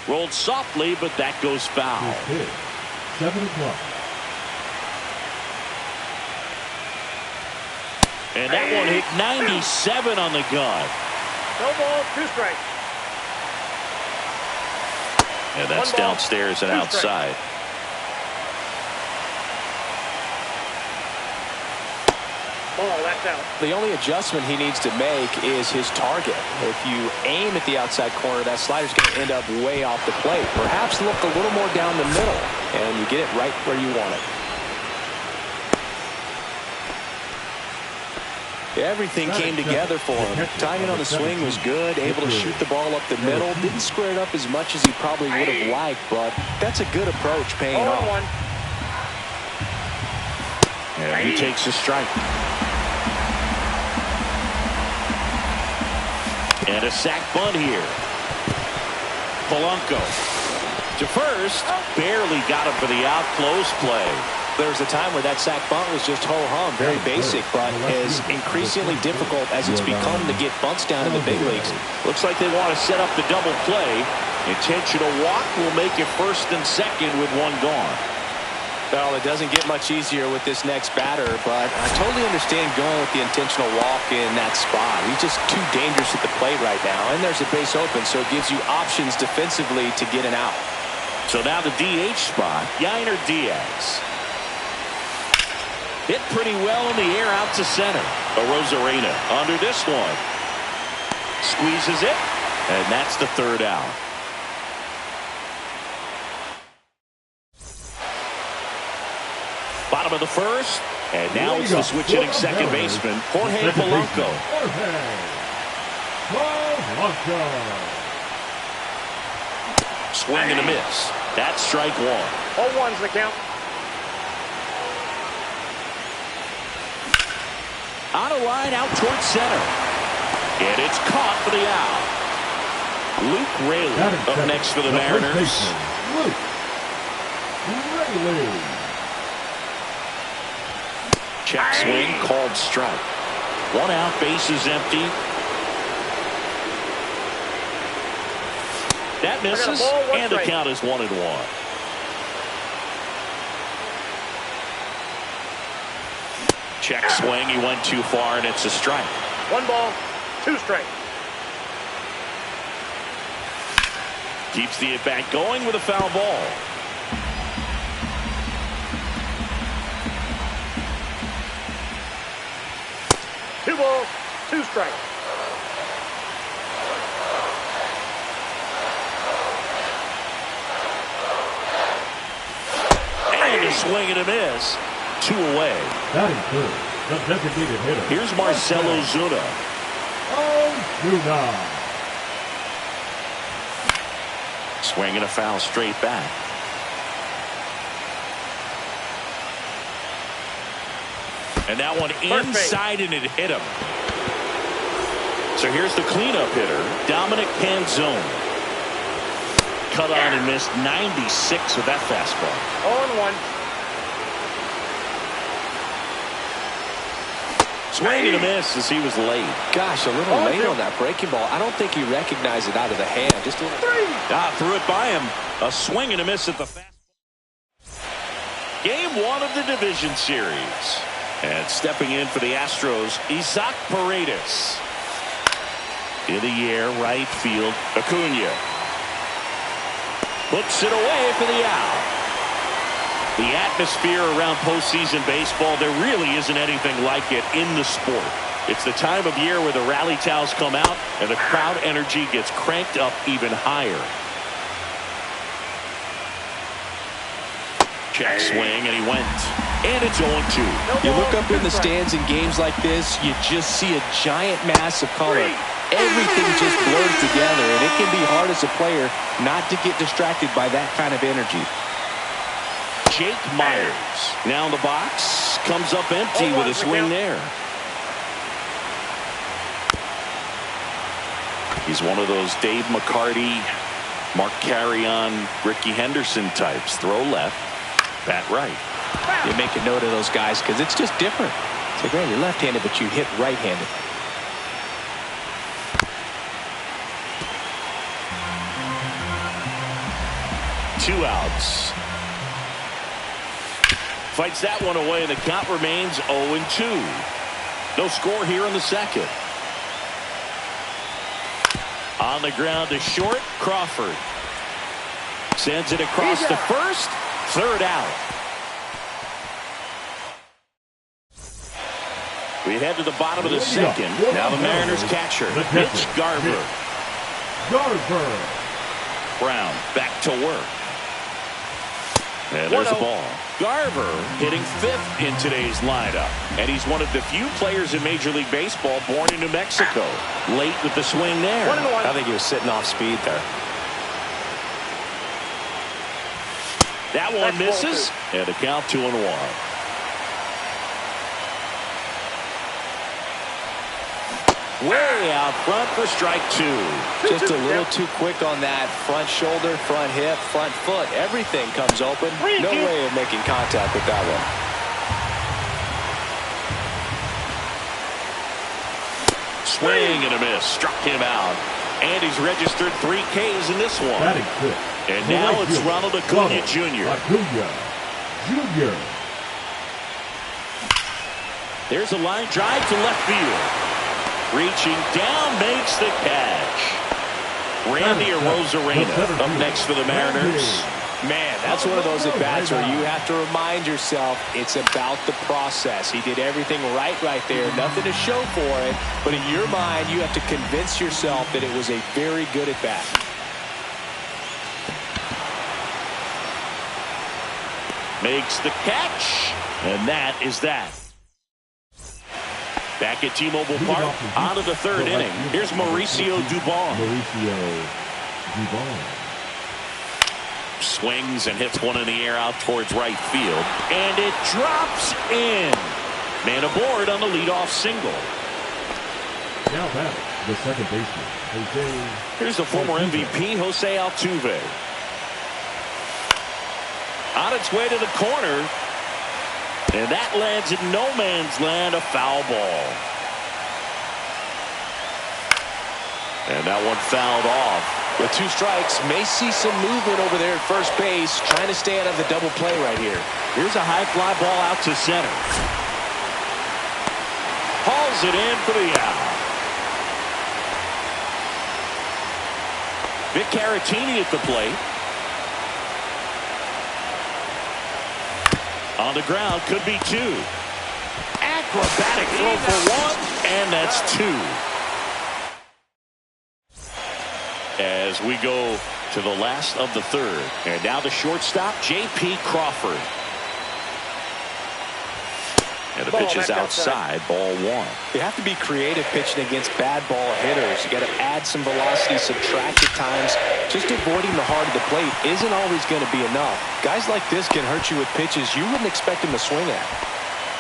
Rolled softly, but that goes foul. 7 o'clock. And that one hit 97 on the gun. No ball, 2 strikes. And that's downstairs and outside. Ball, that's out. The only adjustment he needs to make is his target. If you aim at the outside corner, that slider's going to end up way off the plate. Perhaps look a little more down the middle, and you get it right where you want it. Everything came together for him. Timing on the swing was good, able to shoot the ball up the middle. Didn't square it up as much as he probably would have liked, but that's a good approach paying off. And he takes a strike. And a sac bunt here. Polanco to first. Barely got him for the out. Close play. There was a time where that sac bunt was just ho-hum, very basic, but is increasingly difficult as it's become to get bunts down in the big leagues. Looks like they want to set up the double play. Intentional walk will make it first and second with 1 gone. Well, it doesn't get much easier with this next batter, but I totally understand going with the intentional walk in that spot. He's just too dangerous at the plate right now, and there's a base open, so it gives you options defensively to get an out. So now the DH spot, Yainer Diaz. Hit pretty well in the air out to center. Arozarena under this one. Squeezes it, and that's the 3rd out. Bottom of the 1st, and now it's the switch-hitting second baseman, Jorge Polanco. Swing and a miss. That's strike 1. 0-1's the count. On a line out towards center. And it's caught for the out. Luke Raley up next for the Mariners. Luke Raley. Check swing, called strike. 1 out, bases empty. That misses, and the count is 1-1. Check swing, he went too far, and it's a strike. 1 ball, 2 strikes. Keeps the at-bat going with a foul ball. Two balls, 2 strikes. And a swing and a miss. 2 away. That is good. The designated hitter. Here's Marcell Ozuna. Ozuna. Swing and a foul straight back. And that one inside, and it hit him. So here's the cleanup hitter, Dominic Panzone. Cut on and missed 96 with that fastball. 0-1. Swing and a miss as he was late. Gosh, a little late on that breaking ball. I don't think he recognized it out of the hand. Just a little. Threw it by him. A swing and a miss at the fastball. Game 1 of the division series. And stepping in for the Astros, Isaac Paredes. In the air, right field, Acuna. Puts it away for the out. The atmosphere around postseason baseball, there really isn't anything like it in the sport. It's the time of year where the rally towels come out and the crowd energy gets cranked up even higher. Check swing, and he went. And it's 0-2. You look up in the stands in games like this, you just see a giant mass of color. Everything just blurs together, and it can be hard as a player not to get distracted by that kind of energy. Jake Myers now in the box, comes up empty with a swing there. He's one of those Dave McCarty, Mark Carrion, Ricky Henderson types. Throw left, bat right. You make a note of those guys because it's just different. It's like, man, you're left-handed, but you hit right-handed. 2 outs. Fights that one away, and the count remains 0-2. No score here in the second. On the ground to short, Crawford. Sends it across to first. 3rd out. We head to the bottom of the second. Now the Mariners catcher, Mitch Garver. Brown back to work. And there's the ball. Garver hitting 5th in today's lineup. And he's one of the few players in Major League Baseball born in New Mexico. Late with the swing there. 1-1. I think he was sitting off speed there. That one misses. And the count 2-1. Way out front for strike 2. Just a little too quick on that front shoulder, front hip, front foot. Everything comes open. No way of making contact with that one. Swing and a miss. Struck him out. And he's registered 3 Ks in this one. And now it's Ronald Acuna Jr. There's a line drive to left field. Reaching down, makes the catch. Randy Arozarena up next for the Mariners. Man, that's one of those at-bats where you have to remind yourself it's about the process. He did everything right there. Nothing to show for it. But in your mind, you have to convince yourself that it was a very good at-bat. Makes the catch. And that is that. Back at T-Mobile Park, on to the 3rd inning. Here's Mauricio Dubon. Swings and hits one in the air out towards right field. And it drops in. Man aboard on the leadoff single. Now back, the second baseman, Here's the former MVP, Jose Altuve. On its way to the corner. And that lands in no man's land, a foul ball. And that one fouled off. With 2 strikes, may see some movement over there at first base, trying to stay out of the double play right here. Here's a high fly ball out to center. Hauls it in for the out. Vic Caratini at the plate. On the ground, could be 2. Acrobatic throw for 1, and that's 2. As we go to the last of the 3rd. And now the shortstop, J.P. Crawford. And the pitch is outside, ball 1. You have to be creative pitching against bad ball hitters. You got to add some velocity, subtract at times. Just avoiding the heart of the plate isn't always going to be enough. Guys like this can hurt you with pitches you wouldn't expect them to swing at.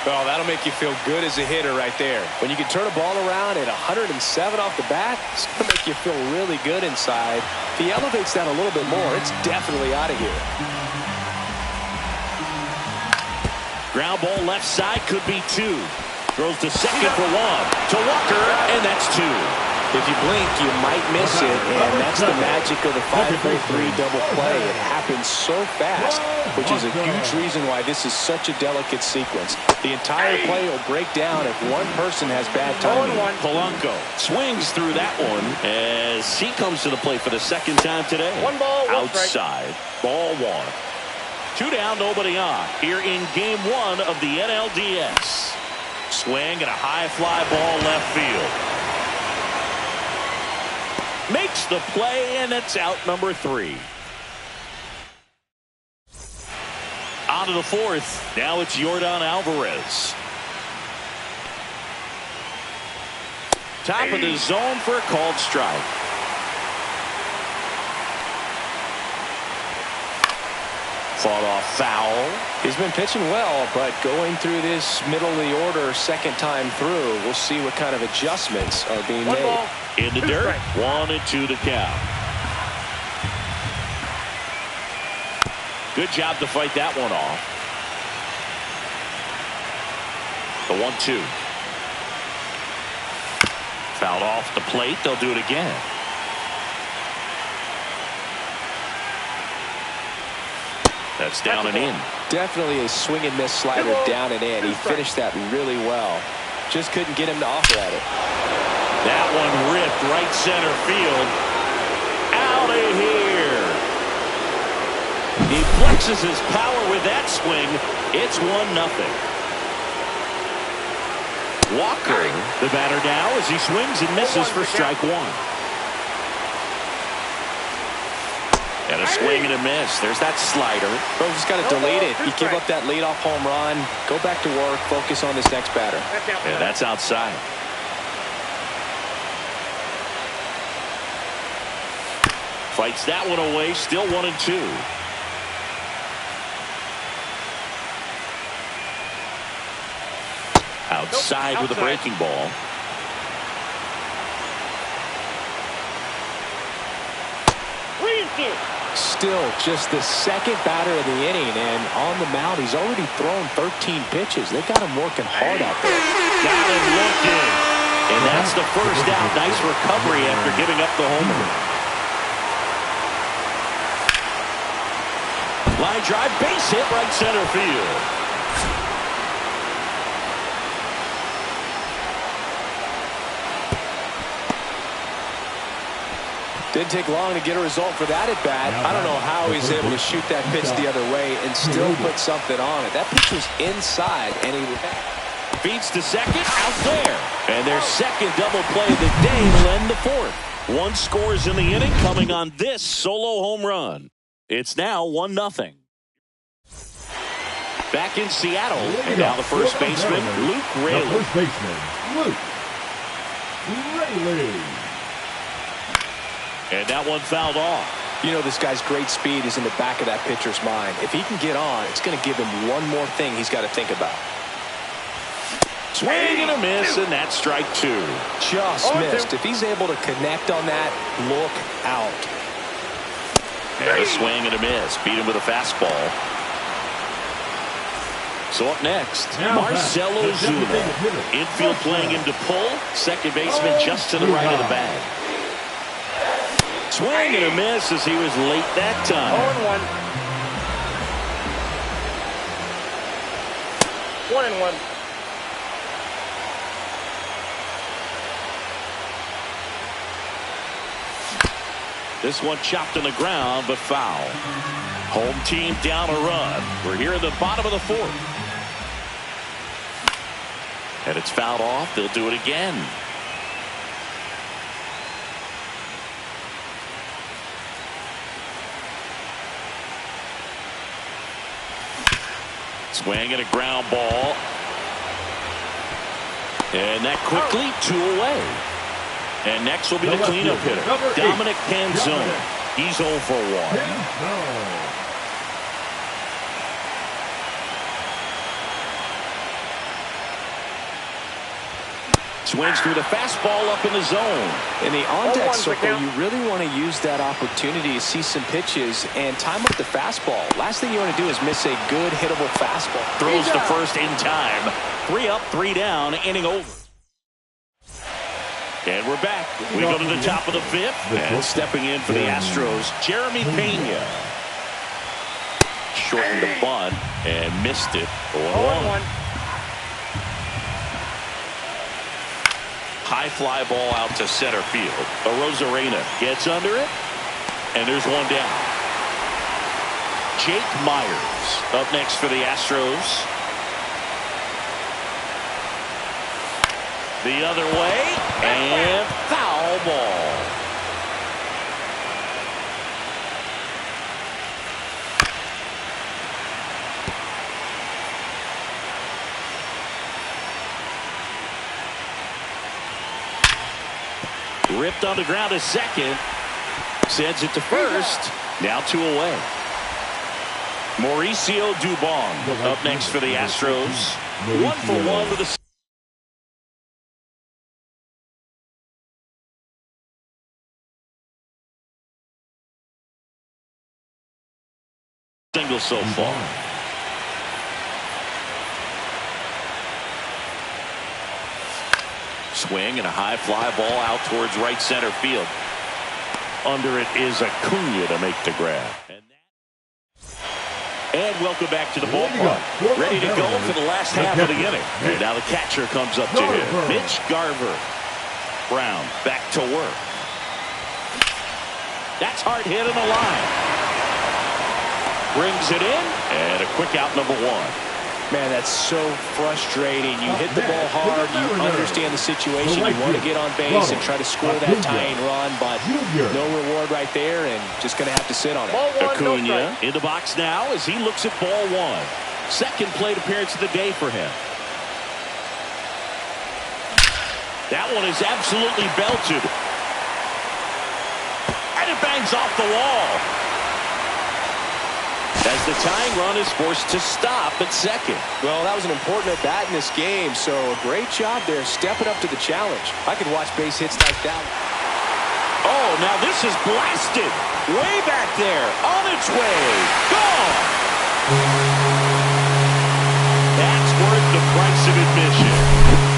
Well, that'll make you feel good as a hitter right there. When you can turn a ball around at 107 off the bat, it's going to make you feel really good inside. If he elevates that a little bit more, it's definitely out of here. Ground ball left side, could be 2. Throws to second for 1. To Walker, and that's 2. If you blink, you might miss it, and that's the magic of the 5-4-3 double play. It happens so fast, which is a huge reason why this is such a delicate sequence. The entire play will break down if one person has bad timing. Polanco swings through that one as he comes to the plate for the 2nd time today. 1 ball, 1 outside, ball 1. 2 down, nobody on. Here in game 1 of the NLDS. Swing and a high fly ball left field. Makes the play, and it's out number 3. On to the 4th. Now it's Yordan Alvarez. Top of the zone for a called strike. Fought off foul. He's been pitching well, but going through this middle of the order 2nd time through, we'll see what kind of adjustments are being made. Ball, in the dirt, 1-2 to count. Good job to fight that one off. The 1-2. Fouled off the plate. They'll do it again. That's down and in. Definitely a swing and miss slider down and in. He finished that really well. Just couldn't get him to offer at it. That one ripped right center field. Out of here. He flexes his power with that swing. It's 1-0. Walker, the batter now, as he swings and misses for strike one. And a swing and a miss. There's that slider. Bro, just got to delete it. You give up that leadoff home run. Go back to work. Focus on this next batter. Yeah, that's outside. Fights that one away. Still 1-2. Outside with a breaking ball. Still just the second batter of the inning, and on the mound, he's already thrown 13 pitches. They got him working hard out there. Got him looking. And that's the first out. Nice recovery after giving up the homer. Line drive, base hit, right center field. Didn't take long to get a result for that at bat. I don't know how he's able to shoot that pitch the other way and still put something on it. That pitch was inside, and he feeds to second, out there. And their second double play of the day will end the fourth. One scores in the inning coming on this solo home run. It's now 1-0. Back in Seattle, and now the first baseman, Luke Raley. The first baseman, Luke Raley. And that one fouled off. You know, this guy's great speed is in the back of that pitcher's mind. If he can get on, it's going to give him one more thing he's got to think about. Swing and a miss, and that's strike two. Just missed. If he's able to connect on that, look out. And a swing and a miss. Beat him with a fastball. So up next, Marcell Ozuna. Infield playing him to pull. Second baseman just to the right of the bag. Swing and a miss as he was late that time. 1-1. 1-1. This one chopped on the ground, but foul. Home team down a run. We're here in the bottom of the fourth. And it's fouled off. They'll do it again. Swing and a ground ball. And that quickly, 2 away. And next will be the cleanup hitter, Dominic Canzone. He's 0 for 1. Swings through the fastball up in the zone. In the on-deck circle, you really want to use that opportunity to see some pitches and time up the fastball. Last thing you want to do is miss a good hittable fastball. Throws the first in time. 3 up, 3 down, inning over. And we're back. We go to the top of the 5th. And stepping in for the Astros, Jeremy Pena. Shortened the bunt and missed it. 0-1. High fly ball out to center field. Arozarena gets under it. And there's one down. Jake Myers up next for the Astros. The other way. And foul ball. Ripped on the ground to second. Sends it to first. Now 2 away. Mauricio Dubon up next for the Astros. 1 for 1 with a single so far. Swing and a high fly ball out towards right center field. Under it is Acuna to make the grab. And welcome back to the ballpark. Ready to go for the last half of the inning. And now the catcher comes up to him. Mitch Garver. Brown back to work. That's hard hit on the line. Brings it in. And a quick out, number one. Man, that's so frustrating. You hit the ball hard. You understand the situation. You want to get on base and try to score that tying run, but no reward right there, and just going to have to sit on it. Acuna in the box now as he looks at ball one. Second plate appearance of the day for him. That one is absolutely belted. And it bangs off the wall. As the tying run is forced to stop at second. Well, that was an important at-bat in this game, so a great job there stepping up to the challenge. I could watch base hits like that. Oh, now this is blasted. Way back there. On its way. Gone. That's worth the price of admission.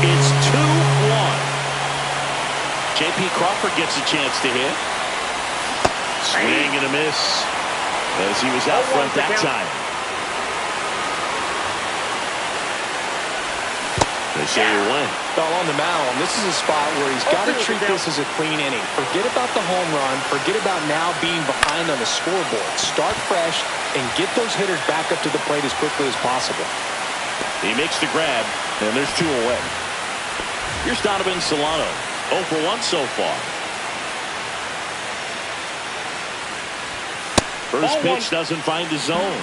It's 2-1. J.P. Crawford gets a chance to hit. Swing and a miss. As he was out front that time. They say he went. Well, on the mound, this is a spot where he's got to treat this as a clean inning. Forget about the home run. Forget about now being behind on the scoreboard. Start fresh and get those hitters back up to the plate as quickly as possible. He makes the grab, and there's two away. Here's Donovan Solano. 0 for 1 so far. First pitch doesn't find the zone.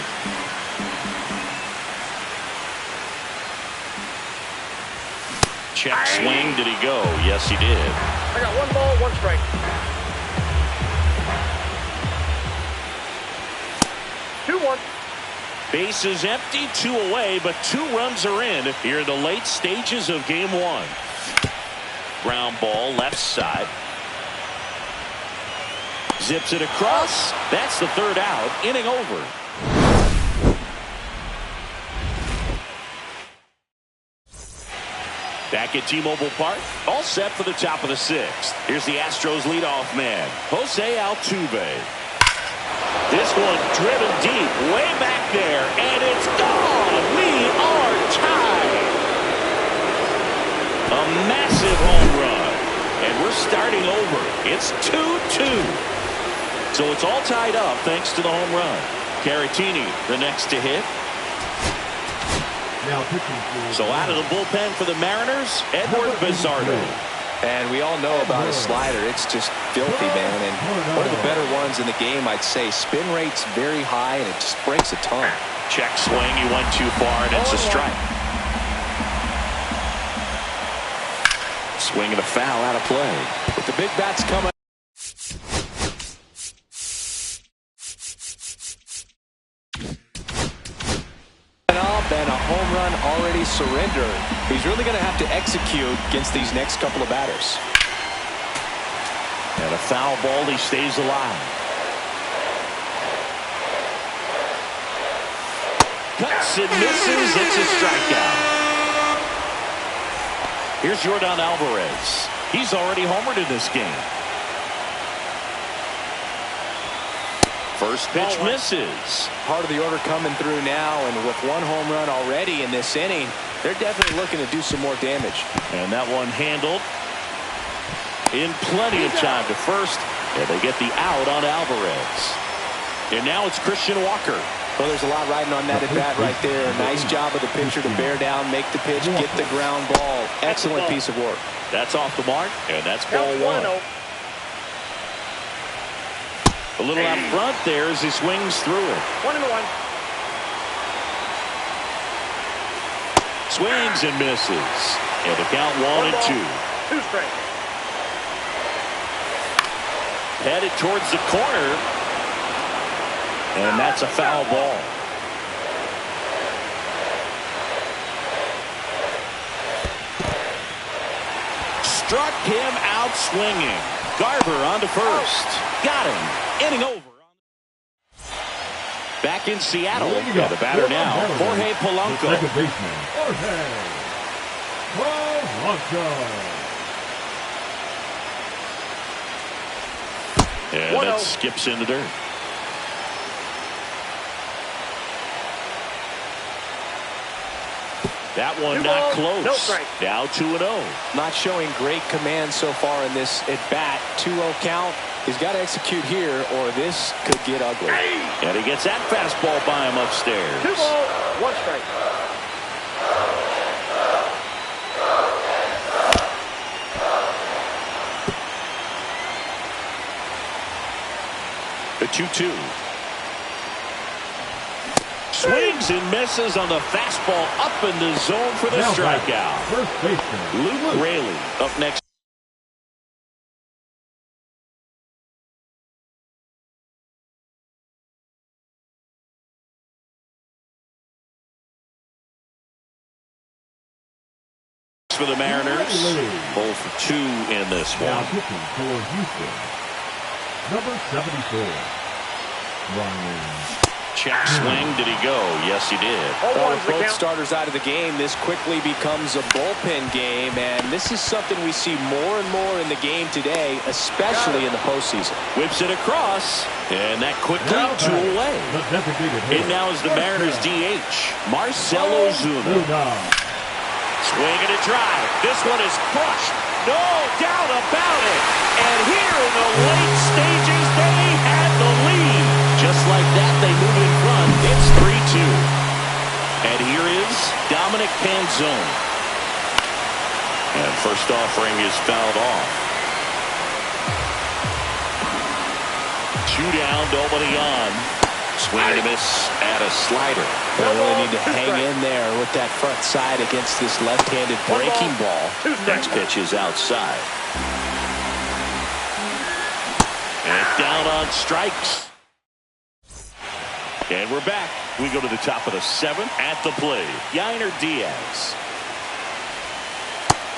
Check swing. Did he go? Yes, he did. I got 1 ball, 1 strike. Base is empty, 2 away, but 2 runs are in here in the late stages of game 1. Ground ball left side. Zips it across. That's the 3rd out. Inning over. Back at T-Mobile Park. All set for the top of the 6th. Here's the Astros leadoff man, Jose Altuve. This one driven deep, way back there, and it's gone. We are tied. A massive home run. And we're starting over. It's 2-2. So it's all tied up thanks to the home run. Caratini, the next to hit. So out of the bullpen for the Mariners, Edward Bizardo. And we all know about his slider. It's just filthy, man. And one of the better ones in the game, I'd say. Spin rate's very high, and it just breaks a ton. Check swing. He went too far, and it's a strike. Swing and a foul out of play. With the big bats coming. And a home run already surrendered. He's really going to have to execute against these next couple of batters. And a foul ball, he stays alive. Cuts and misses. It's a strikeout. Here's Yordan Alvarez. He's already homered in this game. First pitch misses. Part of the order coming through now, and with 1 home run already in this inning, they're definitely looking to do some more damage. And that one handled in plenty of time to first, and they get the out on Alvarez. And now it's Christian Walker. Well, there's a lot riding on that at bat right there. Nice job of the pitcher to bear down, make the pitch, get the ground ball. Excellent piece of work. That's off the mark, and that's ball 1. A little out front there as he swings through it. 1-1. Swings and misses. And the count 1-2. 2 strikes. Headed towards the corner. And that's a foul ball. Struck him out swinging. Garver on to first. Got him. Inning over. Back in Seattle. Yeah, the batter now, Jorge Polanco. Second baseman, Jorge Polanco. And that skips in the dirt. That one Two not balls, close. no strike. Now 2-0. Not showing great command so far in this at bat. 2-0 count. He's got to execute here or this could get ugly. And he gets that fastball by him upstairs. 2 balls, 1 strike. The 2-2. Swings and misses on the fastball up in the zone for the strikeout. First baseman, Luke Raley up next. For the Mariners, 0 for 2 in this now one. pitching for Houston, number 74, Ryan. Check swing. Did he go? Yes, he did. Well, with both starters out of the game, this quickly becomes a bullpen game, and this is something we see more and more in the game today, especially in the postseason. Whips it across, and that quickly Now 2 away. the designated hitter. And now is the Mariners DH, Marcell Ozuna. Swing and a drive. This one is crushed. No doubt about it. And here in the late stages, they had the lead. Just like that, they move in front. It's 3-2. And here is Dominic Panzone. And first offering is fouled off. 2 down, nobody on. Swing and a miss at a slider. They really need to hang in there with that front side against this left-handed breaking ball. Next pitch is outside. And down on strikes. And we're back. We go to the top of the 7th. At the plate, Yainer Diaz.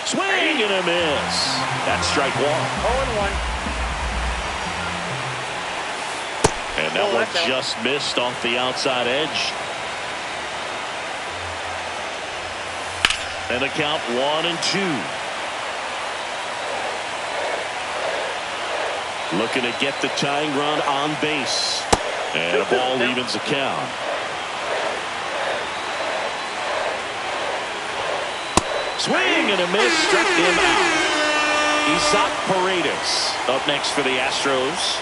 Swing and a miss. That's strike 1. 0-1. And that one just missed off the outside edge. And the count 1-2. Looking to get the tying run on base. And a ball evens the count. Swing and a miss, struck him out. Isaac Paredes up next for the Astros.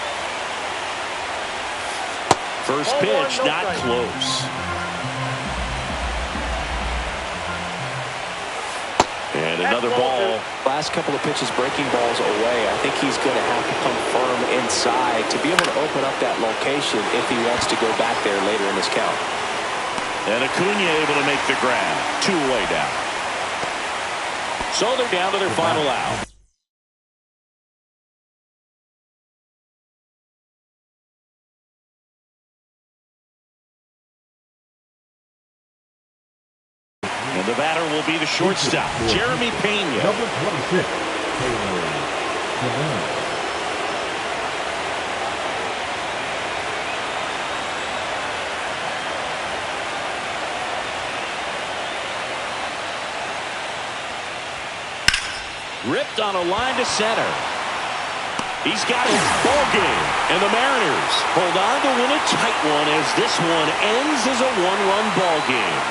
First pitch, not close. And another ball. Last couple of pitches breaking balls away. I think he's going to have to come firm inside to be able to open up that location if he wants to go back there later in this count. And Acuna able to make the grab. 2 away down. So they're down to their final out. And the batter will be the shortstop, Jeremy Pena. Number 26, Taylor. Ripped on a line to center. He's got his ball game. And the Mariners hold on to win a tight one as this one ends as a 1-run ball game.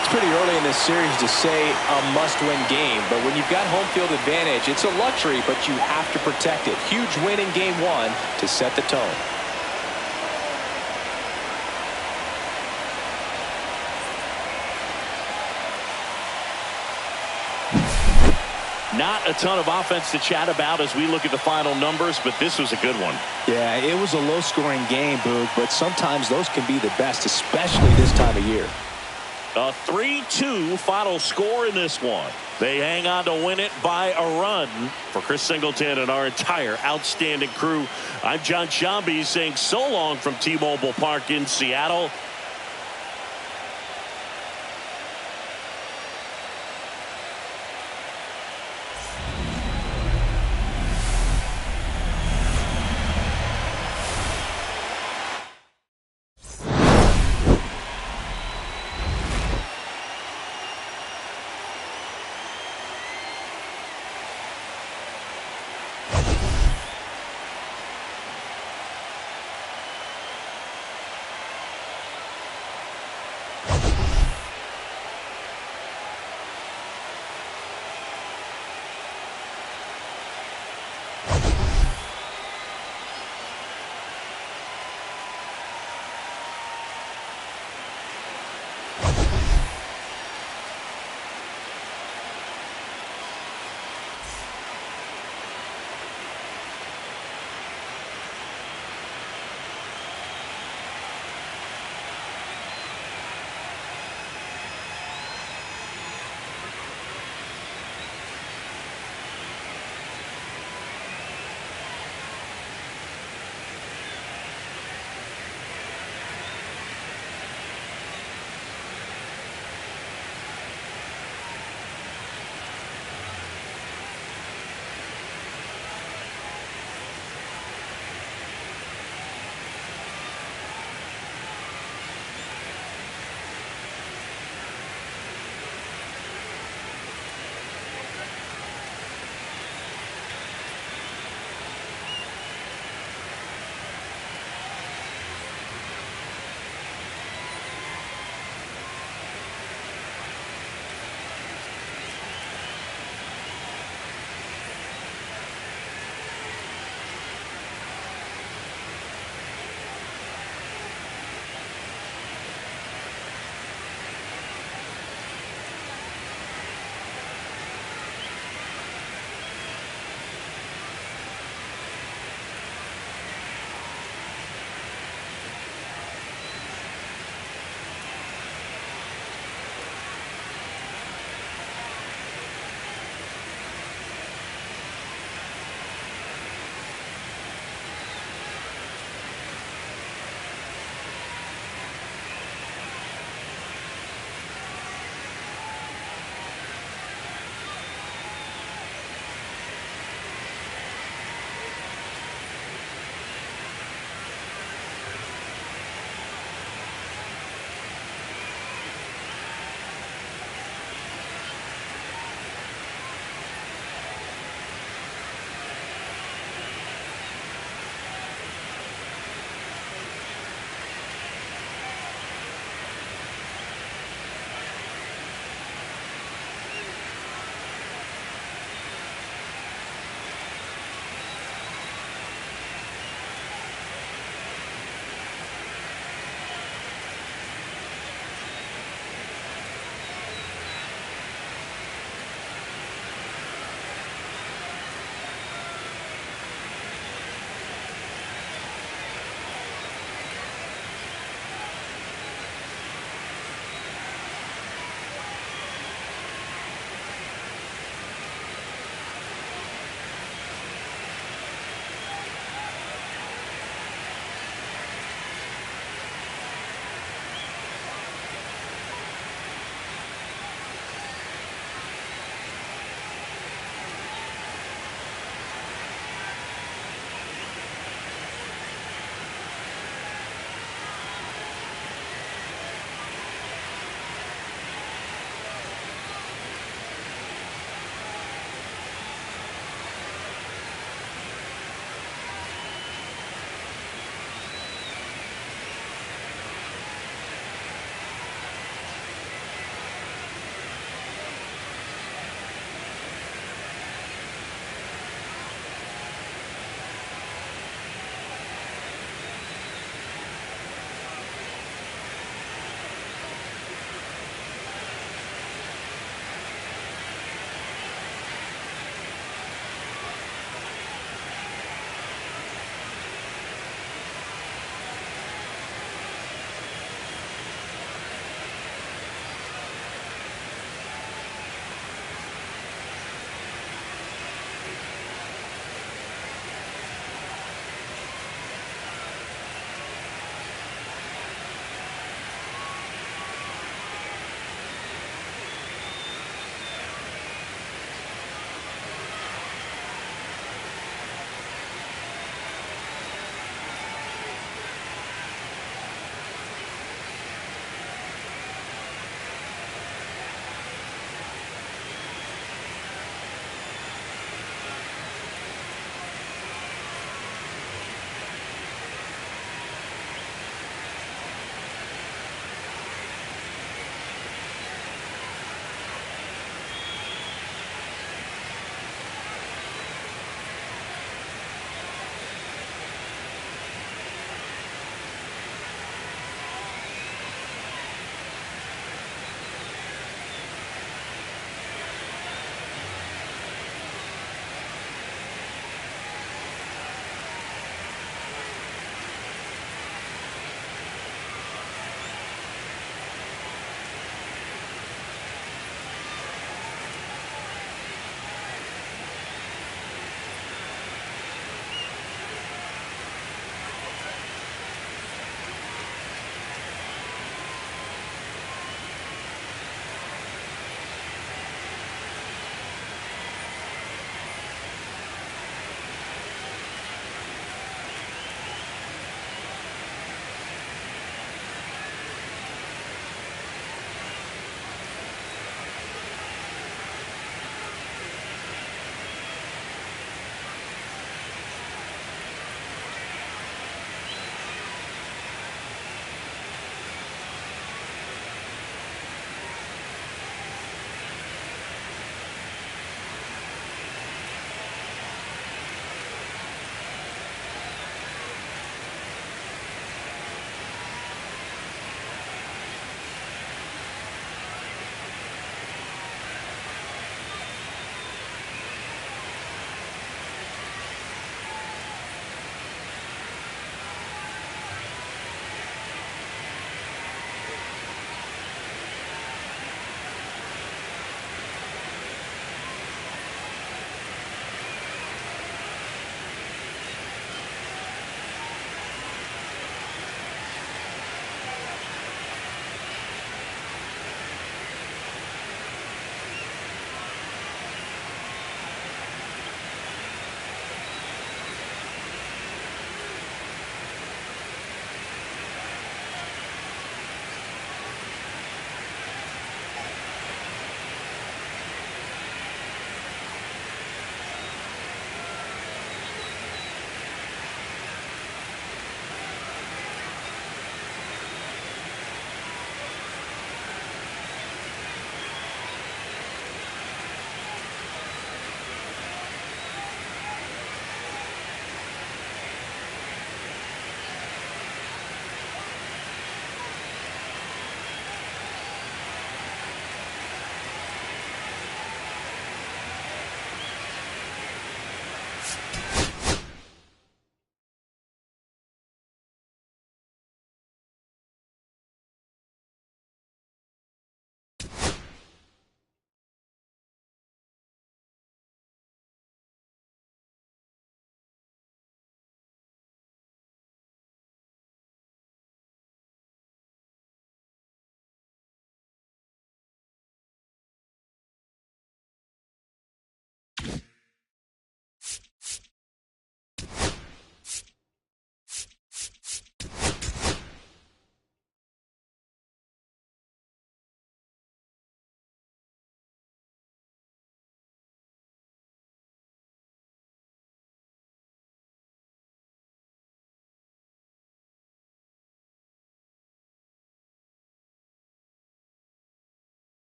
It's pretty early in this series to say a must-win game, but when you've got home field advantage, it's a luxury, but you have to protect it. Huge win in game 1 to set the tone. Not a ton of offense to chat about as we look at the final numbers, but this was a good one. Yeah, it was a low-scoring game, Boog, but sometimes those can be the best, especially this time of year. A 3-2 final score in this one. They hang on to win it by a run. For Chris Singleton and our entire outstanding crew, I'm John Shambi saying so long from T-Mobile Park in Seattle.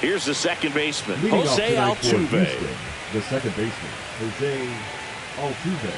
Here's the second baseman, Leading off Jose tonight for Altuve. Houston, the second baseman, Jose Altuve.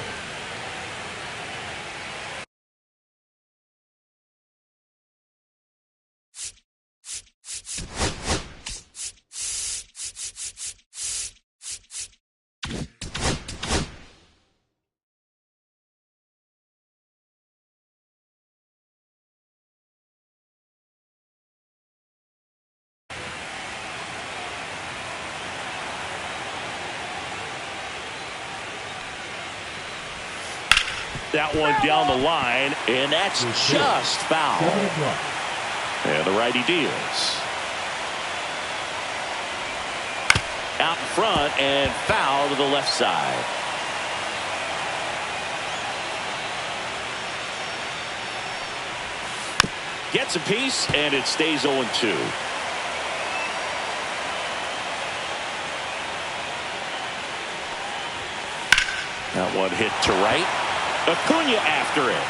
That one down the line, and that's just foul. And the righty deals. Out in front and foul to the left side. Gets a piece, and it stays 0-2. That one hit to right. Acuna after it.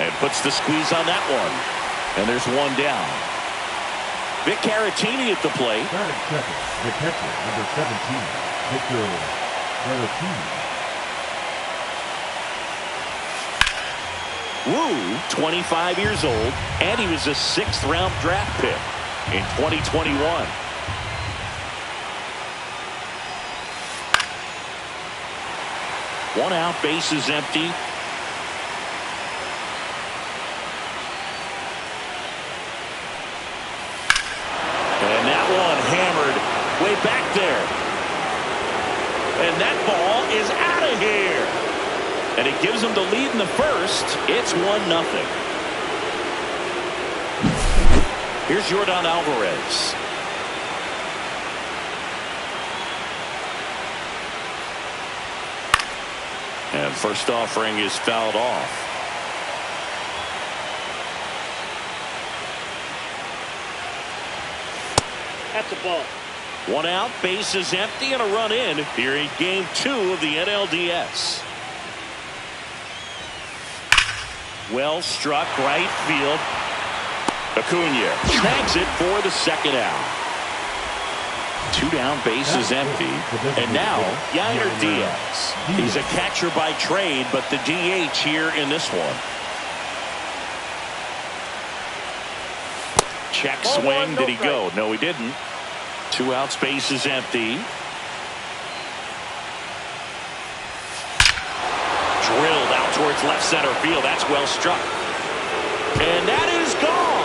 And puts the squeeze on that one. And there's one down. Vic Caratini at the plate. Batting second, the catcher, number 17, Victor Caratini. Wu, 25 years old, and he was a 6th-round draft pick in 2021. One out, base is empty. And that one hammered way back there. And that ball is out of here. And it gives them the lead in the first. It's 1-0. Here's Yordan Alvarez. And first offering is fouled off. That's a ball. One out, base is empty, and a run in here in Game 2 of the NLDS. Well struck, right field. Acuna snags it for the second out. 2 down, base is empty. And now, Yainer Diaz. He's a catcher by trade, but the DH here in this one. Check swing. Did he go? No, he didn't. 2 outs, base is empty. Drilled out towards left center field. That's well struck. And that is gone.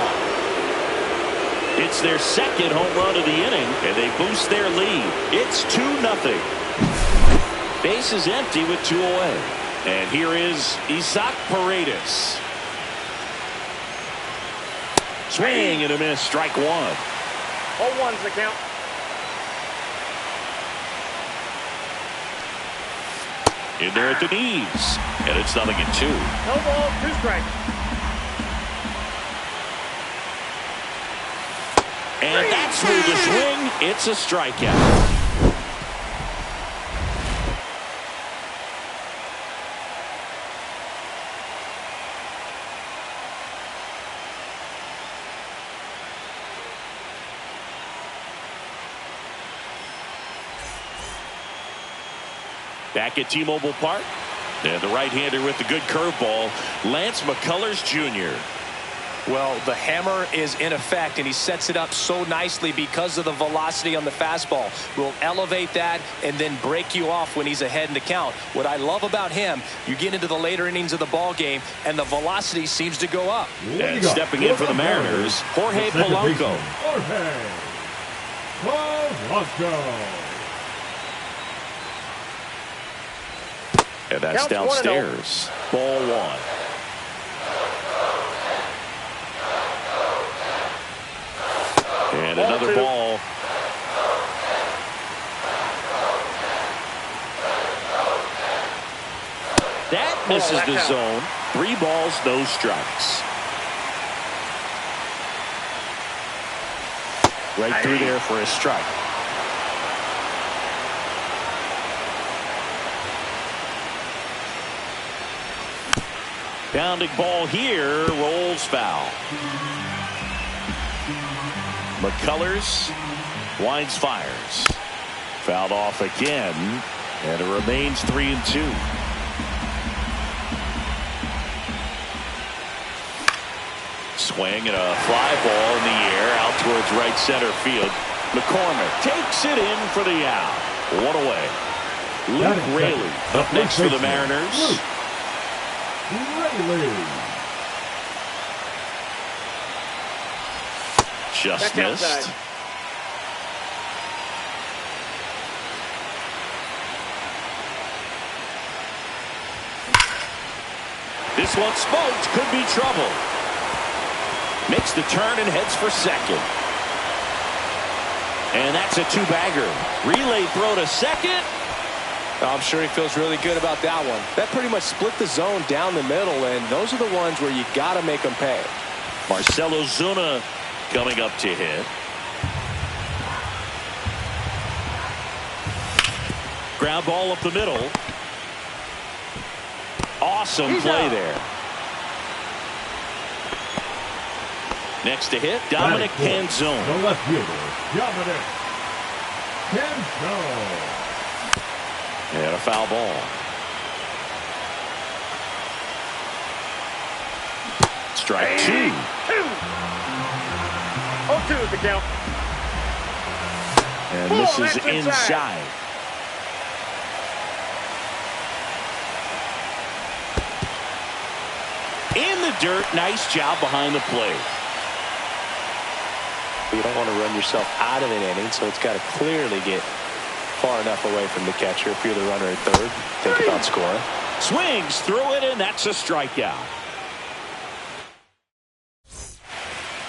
It's their second home run of the inning, and they boost their lead. It's 2-0. Base is empty with 2 away. And here is Isaac Paredes. Swing and a miss, strike 1. 0-1's the count. In there at the knees. And it's 0-2. No ball, 2 strikes. And that's through the swing. It's a strikeout. Back at T-Mobile Park. And the right-hander with the good curveball, Lance McCullers Jr. Well, the hammer is in effect, and he sets it up so nicely because of the velocity on the fastball. Will elevate that and then break you off when he's ahead in the count. What I love about him, you get into the later innings of the ball game, and the velocity seems to go up. And stepping in for the Mariners, Jorge Polanco. Jorge Polanco. And that's downstairs. Ball 1. And another ball. That misses the zone. 3 balls, no strikes. Right through there for a strike. Pounding ball here, rolls foul. McCullers winds, fires. Fouled off again, and it remains 3-2. Swing and a fly ball in the air out towards right center field. McCormick takes it in for the out. One away. Luke Raley up next for the Mariners. Just missed. This one smoked. Could be trouble. Makes the turn and heads for second. And that's a two-bagger. Relay throw to second. I'm sure he feels really good about that one. That pretty much split the zone down the middle, and those are the ones where you got to make them pay. Marcell Ozuna coming up to hit. Ground ball up the middle. Awesome play there. Next to hit, Dominic Canzone. The left fielder, Dominic Canzone. And a foul ball. Strike two. 0-2 is the count. And this is inside. In the dirt, nice job behind the plate. You don't want to run yourself out of an inning, so it's got to clearly get far enough away from the catcher. If you're the runner at third, think about scoring. Swings through it, and that's a strikeout.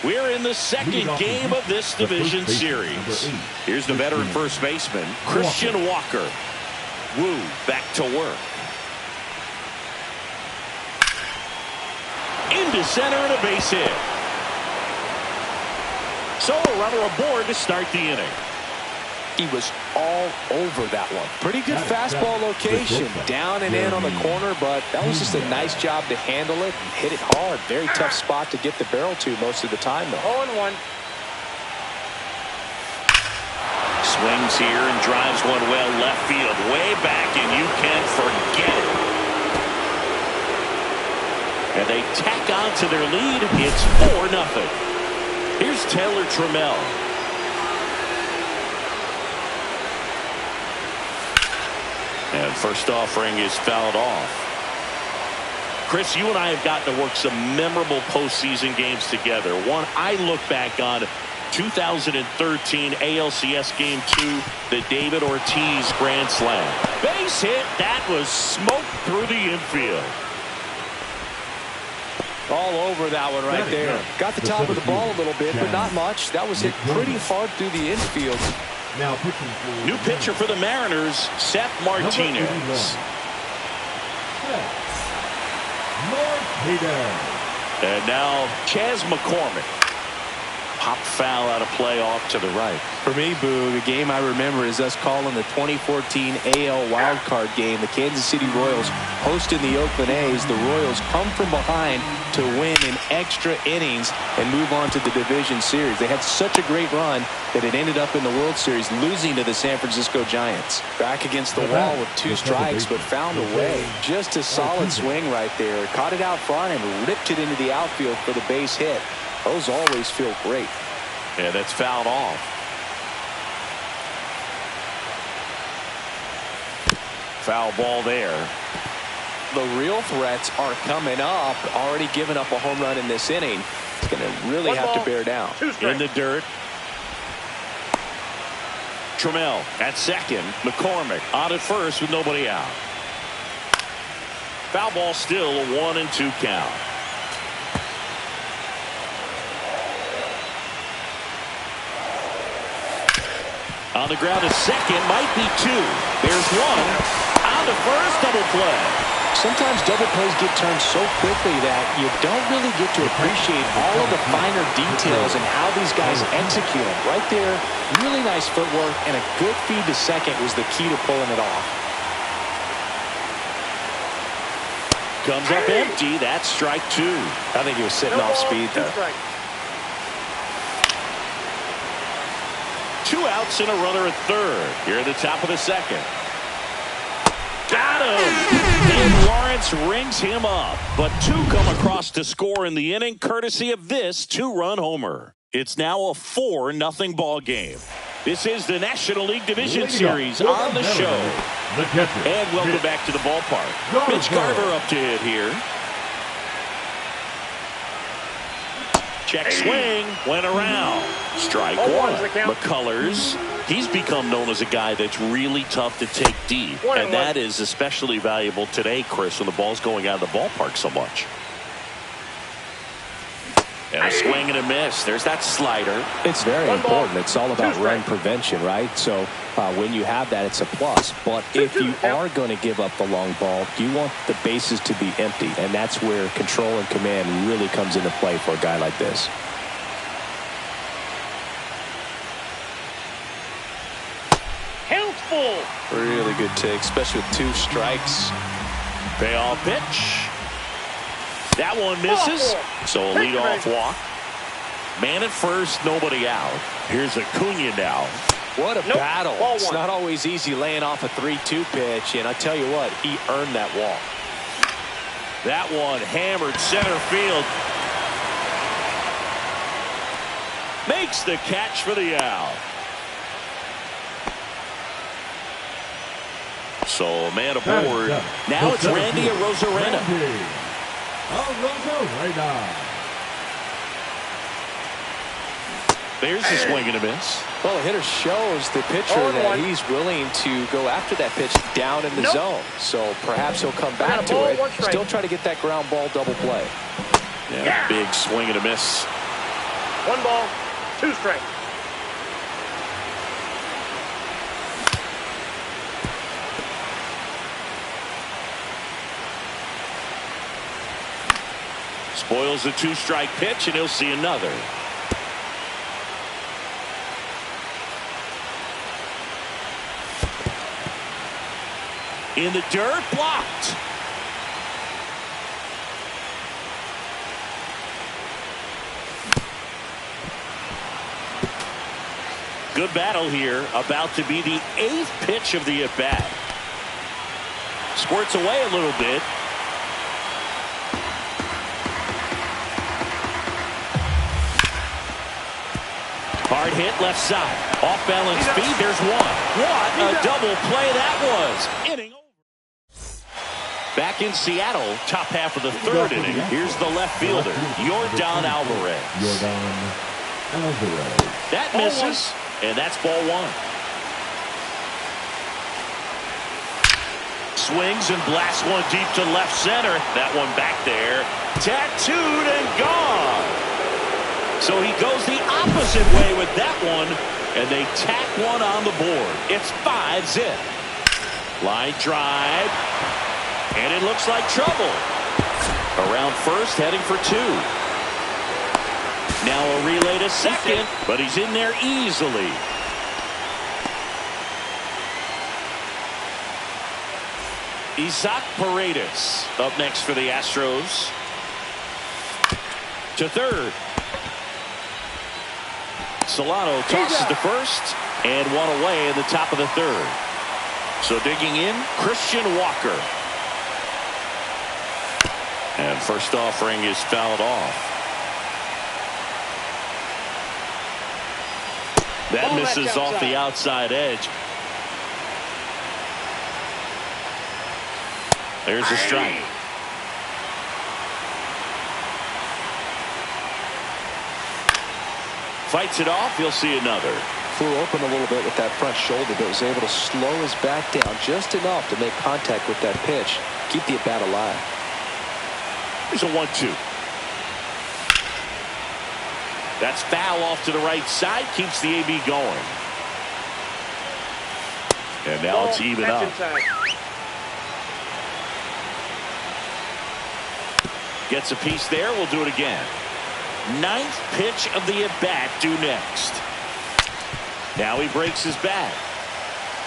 We're in the second game of this division series. Here's the veteran first baseman, Christian Walker. Woo back to work. Into center and a base hit. So a runner aboard to start the inning. He was all over that one. Pretty good fastball location. Down and in on the corner, but that was just a nice job to handle it and hit it hard. Very tough spot to get the barrel to most of the time, though. 0-1. Swings here and drives one well left field. Way back, and you can forget it. And they tack on to their lead. It's 4-0. Here's Taylor Trammell. And first offering is fouled off. Chris, you and I have gotten to work some memorable postseason games together. One I look back on, 2013 ALCS Game 2, the David Ortiz Grand Slam. Base hit, that was smoked through the infield. All over that one right there. Got the top of the ball a little bit, but not much. That was hit pretty hard through the infield. Now pitching for New pitcher for the Mariners, Seth Martinez. And now Chas McCormick. Pop foul out of play off to the right. For me, Boo, the game I remember is us calling the 2014 AL wildcard game. The Kansas City Royals hosting the Oakland A's. The Royals come from behind to win in extra innings and move on to the division series. They had such a great run that it ended up in the World Series losing to the San Francisco Giants. Back against the wall with 2 strikes, but found a way. Just a solid swing right there. Caught it out front and ripped it into the outfield for the base hit. Those always feel great. Yeah, that's fouled off. Foul ball there. The real threats are coming up. Already given up a home run in this inning. It's going to really have to bear down. In the dirt. Trammell at second. McCormick on at first with nobody out. Foul ball still, a 1-2 count. On the ground to second, might be 2. There's one. On to first, double play. Sometimes double plays get turned so quickly that you don't really get to appreciate all of the finer details and how these guys execute them. Right there, really nice footwork, and a good feed to second was the key to pulling it off. Comes up empty. That's strike 2. I think he was sitting off speed there. outs and a runner at third. Here at the top of the second. Got him! And Lawrence rings him up. But two come across to score in the inning, courtesy of this two-run homer. It's now a 4-0 ball game. This is the National League Division Series on the show. And welcome back to the ballpark. Mitch Garver up to hit here. Check swing, went around. Strike one. McCullers, he's become known as a guy that's really tough to take deep. And that is especially valuable today, Chris, when the ball's going out of the ballpark so much. And a swing and a miss. There's that slider. It's very important. It's all about run prevention, right? So when you have that, it's a plus. But if you are going to give up the long ball, you want the bases to be empty. And that's where control and command really comes into play for a guy like this. Count's full. Really good take, especially with 2 strikes. Payoff pitch. That one misses, so a leadoff walk. Man at first, nobody out. Here's Acuna now. What a battle. It's not always easy laying off a 3-2 pitch, and I tell you what, he earned that walk. That one hammered center field. Makes the catch for the out. So, man aboard. Now it's Randy Arozarena. There's a swing and a miss. Well, the hitter shows the pitcher that he's willing to go after that pitch down in the zone. So perhaps he'll come back to it. Still try to get that ground ball double play. Yeah, big swing and a miss. 1 ball, 2 strikes. Spoils a 2-strike pitch, and he'll see another. In the dirt, blocked. Good battle here. About to be the 8th pitch of the at-bat. Squirts away a little bit. Hard hit left side. Off balance feed. There's one. What a double play that was. Inning over. Back in Seattle, top half of the 3rd inning. Here's the left fielder, Yordan Alvarez. That misses, and that's ball 1. Swings and blasts one deep to left center. That one back there. Tattooed and gone. So he goes the opposite way with that one, and they tack one on the board. It's 5-zip. Line drive, and it looks like trouble. Around first, heading for 2. Now a relay to second, but he's in there easily. Isaac Paredes up next for the Astros. To third. Solano tosses to first, and one away in the top of the 3rd. So digging in, Christian Walker. And first offering is fouled off. That misses off the outside edge. There's a strike. Fights it off. He'll see another. Flew open a little bit with that front shoulder, but was able to slow his back down just enough to make contact with that pitch. Keep the at-bat alive. Here's a 1-2. That's foul off to the right side. Keeps the AB going. And now it's even up. Gets a piece there. We'll do it again. 9th pitch of the at-bat due next. Now he breaks his bat.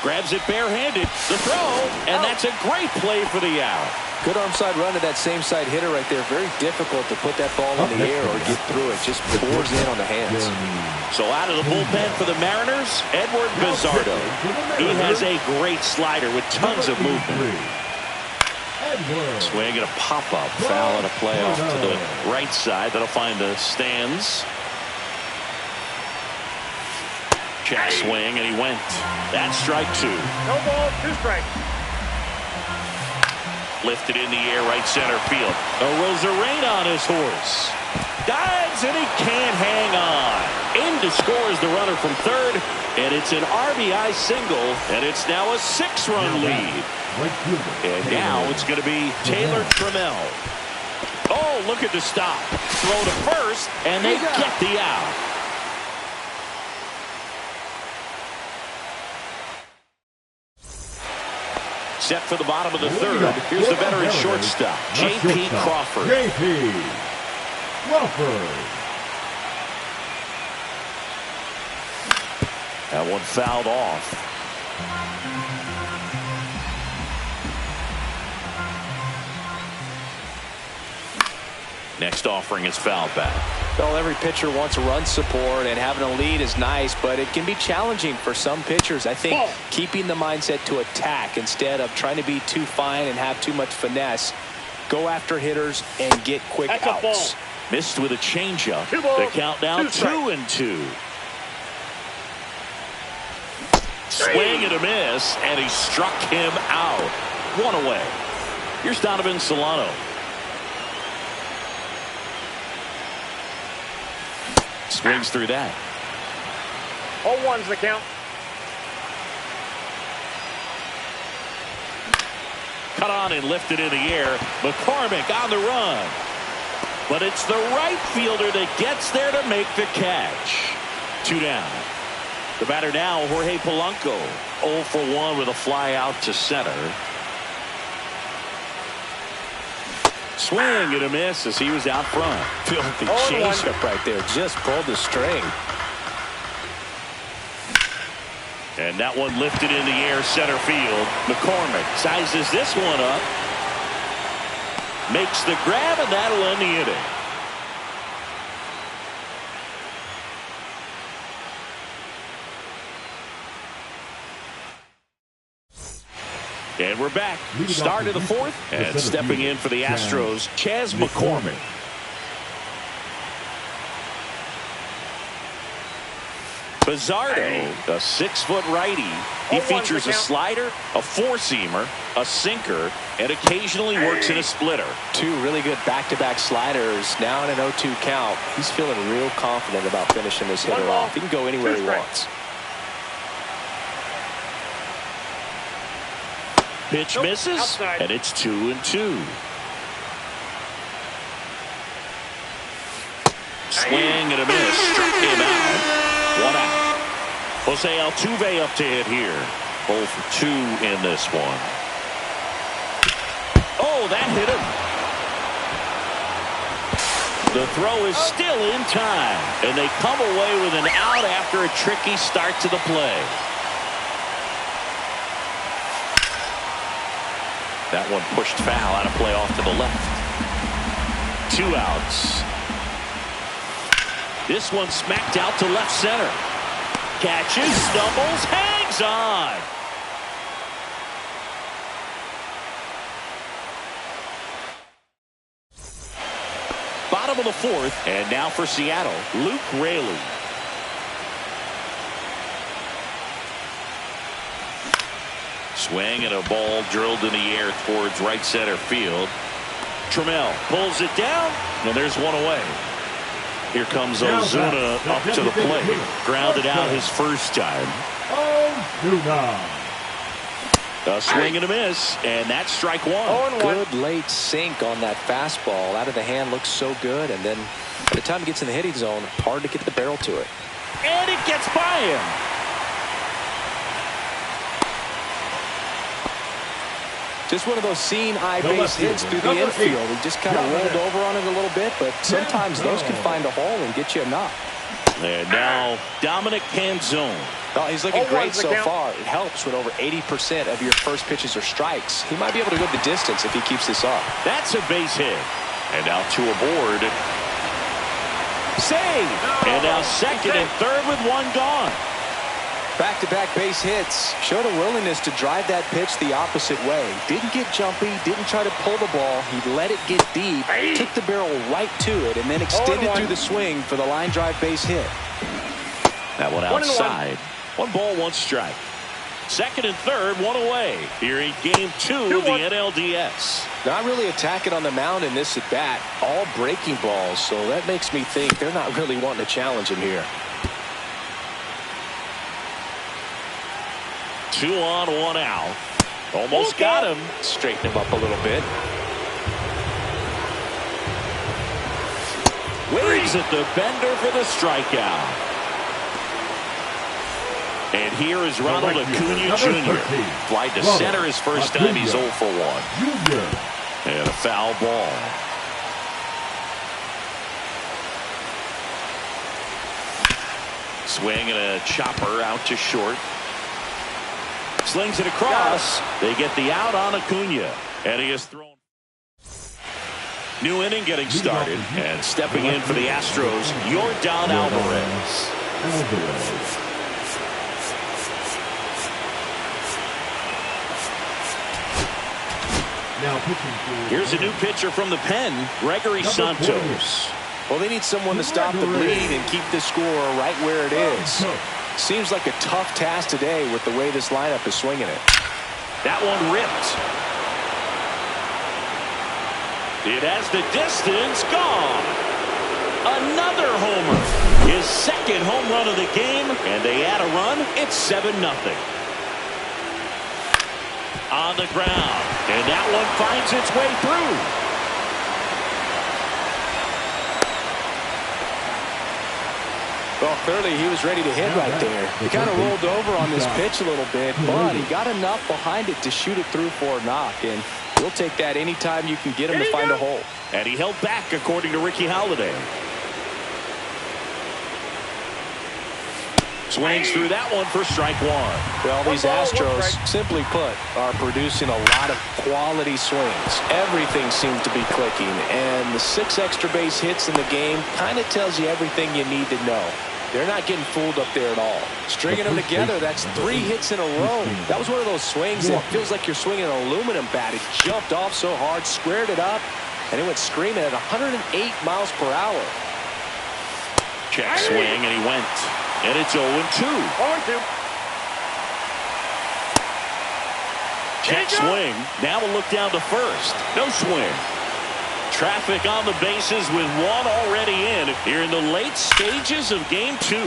Grabs it barehanded. The throw, and that's a great play for the out. Good arm side run to that same side hitter right there. Very difficult to put that ball in the air or get through it. Just pours in on the hands. So out of the bullpen for the Mariners, Edward Bizzardo. He has a great slider with tons of movement. Swing and a pop-up. Foul and a playoff to the right side. That'll find the stands. Check swing, and he went. That's strike 2. No ball, 2 strikes. Lifted in the air, right center field. Rosarena on his horse. Dives, and he can't hang on. In to score is the runner from third, and it's an RBI single, and it's now a 6-run lead. And now it's going to be Taylor Trammell. Oh, look at the stop. Throw to first, and they get the out. Set for the bottom of the third. Here's the veteran shortstop, J.P. Crawford. J.P. Crawford. That one fouled off. Next offering is fouled back. Well, every pitcher wants run support, and having a lead is nice, but it can be challenging for some pitchers. I think keeping the mindset to attack instead of trying to be too fine and have too much finesse. Go after hitters and get quick outs. Missed with a changeup. The count now 2-2. Swing and a miss, and he struck him out. 1 away. Here's Donovan Solano. Swings through that. 0-1's the count. Cut on and lifted in the air. McCormick on the run. But it's the right fielder that gets there to make the catch. 2 down. The batter now, Jorge Polanco. 0 for 1 with a fly out to center. Swing and a miss as he was out front. Filthy changeup right there. Just pulled the string. And that one lifted in the air, center field. McCormick sizes this one up. Makes the grab, and that'll end the inning. And we're back. Start of the 4th. And stepping in for the Astros, Chas McCormick. Bizzardo, a 6-foot righty. He features a slider, a 4-seamer, a sinker, and occasionally works in a splitter. 2 really good back-to-back sliders. Now in an 0-2 count. He's feeling real confident about finishing this hitter off. He can go anywhere he wants. Pitch misses, outside. And it's 2-2. Swing and a miss. Struck him out. 1 out. Jose Altuve up to hit here. 0 for 2 in this one. Oh, that hit him. The throw is still in time. And they come away with an out after a tricky start to the play. That one pushed foul out of play off to the left. 2 outs. This one smacked out to left center. Catches, stumbles, hangs on. Bottom of the 4th, and now for Seattle, Luke Raley. Swing and a ball drilled in the air towards right center field. Trammell pulls it down, and there's 1 away. Here comes Ozuna up to the plate. Grounded out his first time. Ozuna. A swing and a miss, and that's strike 1. Good late sink on that fastball. Out of the hand looks so good, and then by the time it gets in the hitting zone, hard to get the barrel to it. And it gets by him. Just one of those seeing eye base hits through the infield. He just kind of rolled over on it a little bit, but sometimes those can find a hole and get you a knock. And now Dominic Canzone. Oh, he's looking great so far. It helps when over 80% of your first pitches are strikes. He might be able to go the distance if he keeps this up. That's a base hit. And now to a board. Save. And now second and third with one gone. Back-to-back base hits. Showed a willingness to drive that pitch the opposite way. Didn't get jumpy. Didn't try to pull the ball. He let it get deep. Took the barrel right to it and then extended through the swing for the line drive base hit. That one outside. One ball, one strike. Second and third, one away. Here in game 2 of the NLDS. Not really attacking on the mound in this at-bat. All breaking balls, so that makes me think they're not really wanting to challenge him here. 2 on, 1 out. Almost got him. Straighten him up a little bit. Waves at the bender for the strikeout. And here is Ronald Acuna Jr. Flied to center his first time. He's 0 for 1. And a foul ball. Swing and a chopper out to short. Slings it across. They get the out on Acuna. And he is thrown. New inning getting started. And stepping in for the Astros, Yordan Alvarez. Here's a new pitcher from the pen, Gregory Santos. Well, they need someone to stop the bleed and keep the score right where it is. Seems like a tough task today with the way this lineup is swinging it. That one ripped. It has the distance, gone. Another homer. His second home run of the game, and they add a run. It's 7-0. On the ground, and that one finds its way through. Well, clearly he was ready to hit right there. He kind of rolled over on this pitch a little bit, but he got enough behind it to shoot it through for a knock, and we'll take that anytime you can get him to find a hole. And he held back, according to Ricky Holiday. Swings through that one for strike one. Well, these Astros, simply put, are producing a lot of quality swings. Everything seems to be clicking, and the 6 extra base hits in the game kind of tells you everything you need to know. They're not getting fooled up there at all. Stringing them together, that's 3 hits in a row. That was one of those swings that feels like you're swinging an aluminum bat. It jumped off so hard, squared it up, and it went screaming at 108 miles per hour. Check swing, and he went. And it's 0-2. 0-2. Check swing. Now we'll look down to first. No swing. Traffic on the bases with one already in here in the late stages of game 2.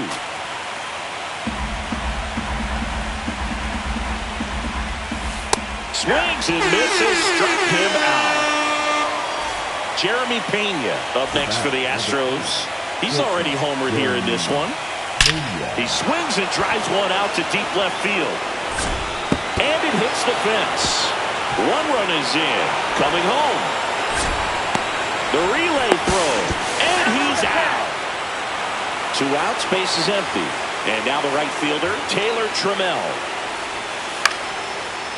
Swings and misses. Struck him out. Jeremy Pena up next for the Astros. He's already homered here in this one. He swings and drives one out to deep left field. And it hits the fence. One run is in. Coming home. The relay throw. And he's out. 2 outs, base is empty. And now the right fielder, Taylor Trammell.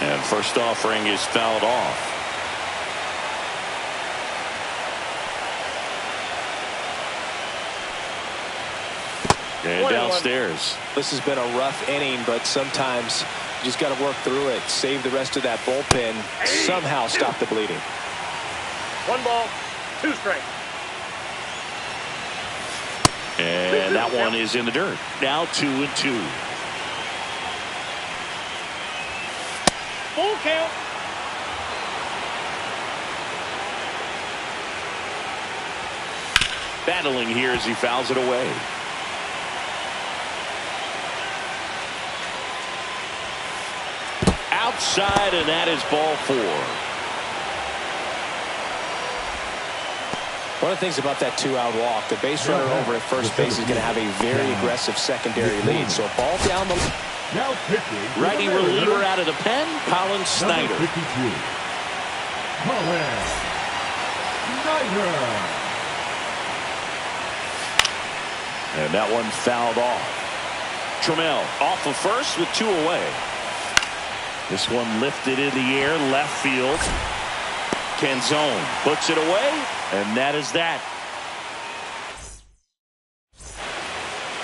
And first offering is fouled off. And downstairs. This has been a rough inning, but sometimes you just got to work through it. Save the rest of that bullpen. Somehow stop the bleeding. 1 ball, 2 strikes. And that one is in the dirt. Now 2-2. Full count. Battling here as he fouls it away. Outside, and that is ball 4. One of the things about that 2-out walk, the base runner over at first base is going to have a very aggressive secondary lead. So ball down the righty reliever out of the pen, Colin Snyder. And that one fouled off. Trammell off of first with 2 away. This one lifted in the air, left field. Canzone puts it away, and that is that.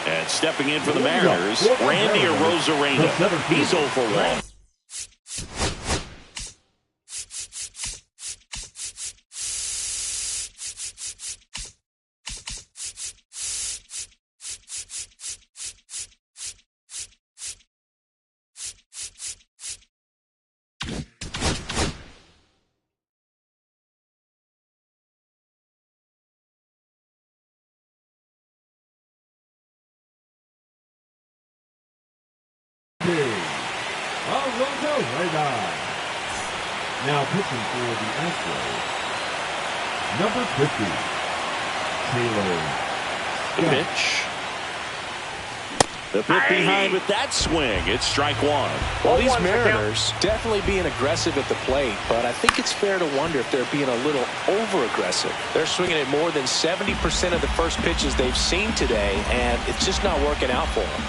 And stepping in for the Mariners, Randy Arozarena. He's 0 for 1. Now pitching for the Astros, number 50, Taylor. The pitch. The pitch behind with that swing. It's strike 1. Well, these Mariners definitely being aggressive at the plate, but I think it's fair to wonder if they're being a little over-aggressive. They're swinging at more than 70% of the first pitches they've seen today, and it's just not working out for them.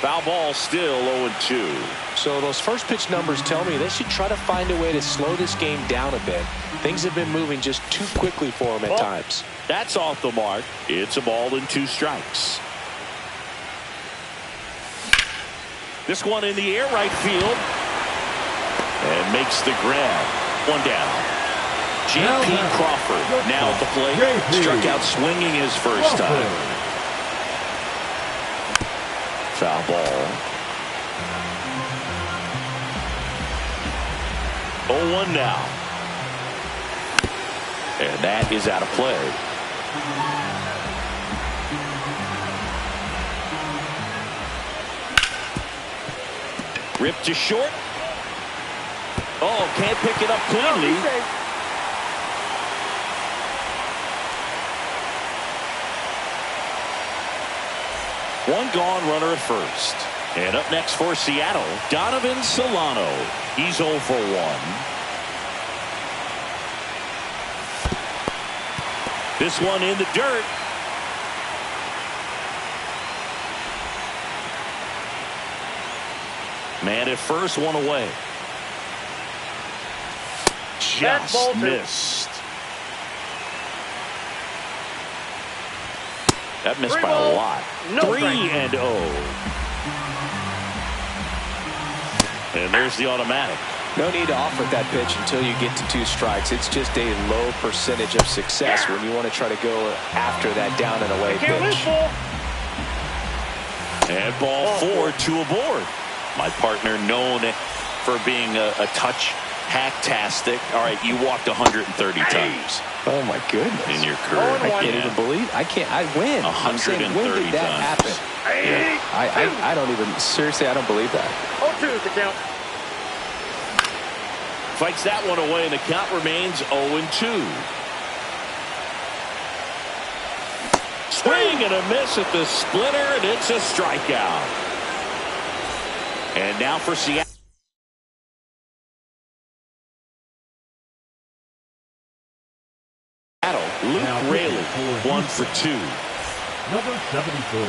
Foul ball, still 0-2. So those first pitch numbers tell me they should try to find a way to slow this game down a bit. Things have been moving just too quickly for them at times. That's off the mark. It's a ball and 2 strikes. This one in the air, right field. And makes the grab. 1 down. J.P. Crawford now at the plate. Struck out swinging his first time. Foul ball. 0-1 now. And that is out of play. Ripped to short. Oh, can't pick it up cleanly. One gone, runner at first. And up next for Seattle, Donovan Solano. He's 0 for 1. This one in the dirt. Man at first, 1 away. Just missed. That missed by a lot. 3-0. And there's the automatic. No need to offer that pitch until you get to 2 strikes. It's just a low percentage of success when you want to try to go after that down and away pitch. And ball 4, 2 aboard. My partner known for being a touch hacktastic. All right, you walked 130 times. Oh my goodness! In your career, I can't even believe. I win. 130 when did that times. happen? Yeah. I don't even seriously. I don't believe that. 0-2 is the count. Fights that one away, and the count remains 0-2. Swing and a miss at the splitter, and it's a strikeout. And now for Seattle. Luke Raley, 1 for 2. Number 74.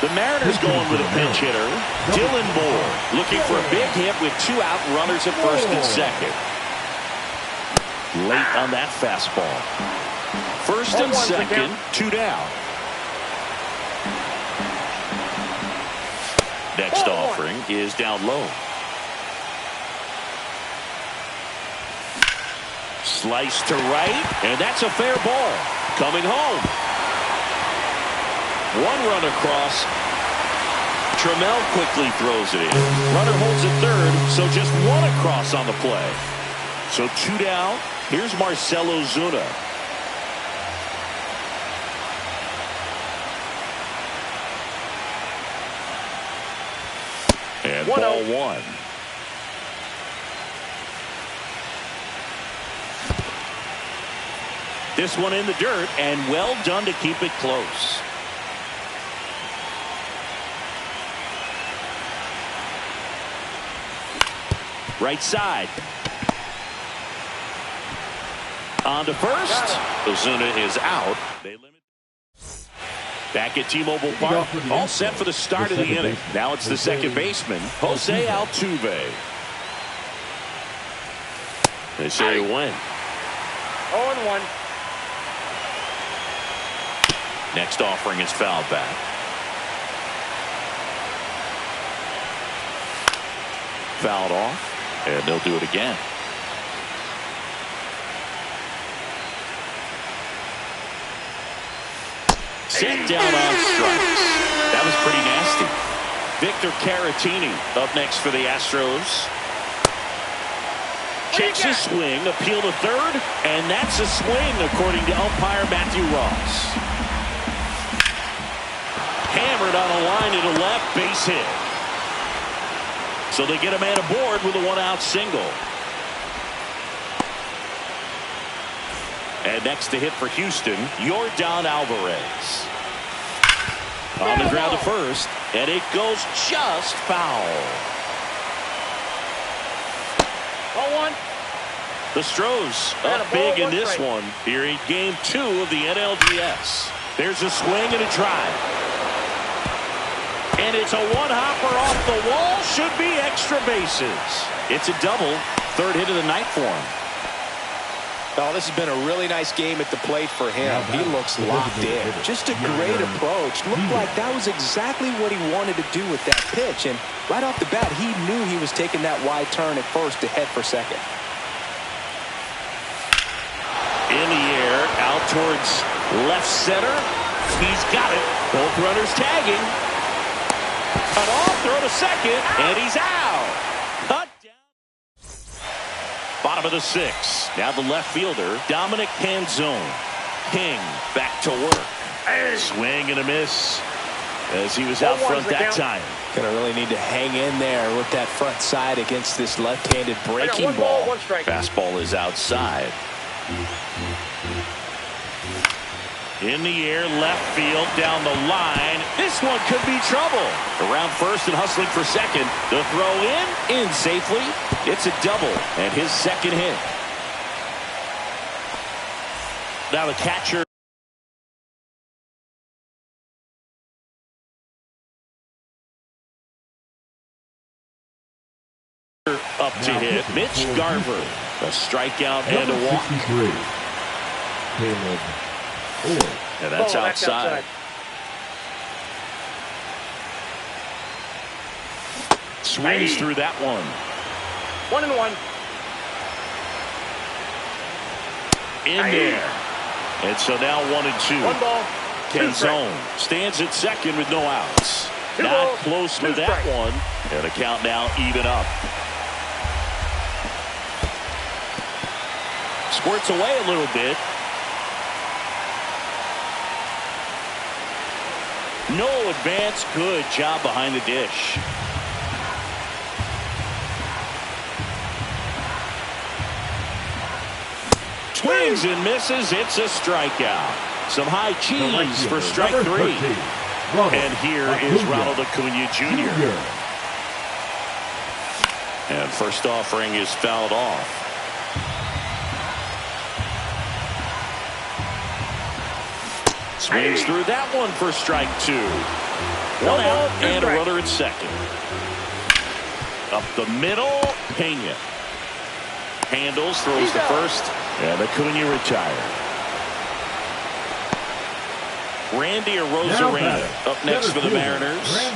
The Mariners going with a pinch hitter. Dylan Moore looking for a big hit with 2 out, runners at first and second. Late on that fastball. First and second, 2 down. Next offering is down low. Slice to right, and that's a fair ball. Coming home. 1 run across. Trammell quickly throws it in. Runner holds at third, so just 1 across on the play. So 2 down. Here's Marcell Ozuna. And ball 1. This one in the dirt, and well done to keep it close. Right side. On to first. Ozuna is out. They limit. Back at T-Mobile Park, all set for the start of the inning. Now it's the second baseman, Jose Altuve. They say when. 0-1. Next offering is fouled back. Fouled off, and they'll do it again. Set down on strikes. That was pretty nasty. Victor Caratini up next for the Astros. Takes a swing, appeal to third, and that's a swing according to umpire Matthew Ross. Hammered on a line to the left, base hit. So they get a man aboard with a one-out single. And next to hit for Houston, Yordan Alvarez. On the ground to first, and it goes just foul. 0-1. The Stros up big in this one here in Game 2 of the NLDS. There's a swing and a drive. And it's a one-hopper off the wall. Should be extra bases. It's a double. Third hit of the night for him. Oh, this has been a really nice game at the plate for him. He looks locked in. Just a great approach. Looked like that was exactly what he wanted to do with that pitch. And right off the bat, he knew he was taking that wide turn at first to head for second. In the air, out towards left center. He's got it. Both runners tagging. Cut off, throw to second, and he's out. Cut down. Bottom of the sixth. Now the left fielder, Dominic Canzone. King back to work. Swing and a miss as he was out front that time. Gonna really need to hang in there with that front side against this left-handed breaking ball. Fastball is outside. In the air, left field, down the line. This one could be trouble. Around first and hustling for second. The throw in safely. It's a double, and his second hit. Now the catcher. Up to hit. Mitch Garver. A strikeout and a walk. And that's outside. Swings through that one. 1-1. In there. And so now 1-2. 1 ball. Canzone stands at second with no outs. Not close with that one. And the count now even up. Squirts away a little bit. No advance. Good job behind the dish. Swings and misses. It's a strikeout. Some high cheese for strike 3. And here is Ronald Acuna Jr. And first offering is fouled off. Swings through that one for strike 2. One out and a runner at second. Up the middle, Pena. Handles, throws to first, and Acuna retired. Randy Arozarena up next for the Mariners.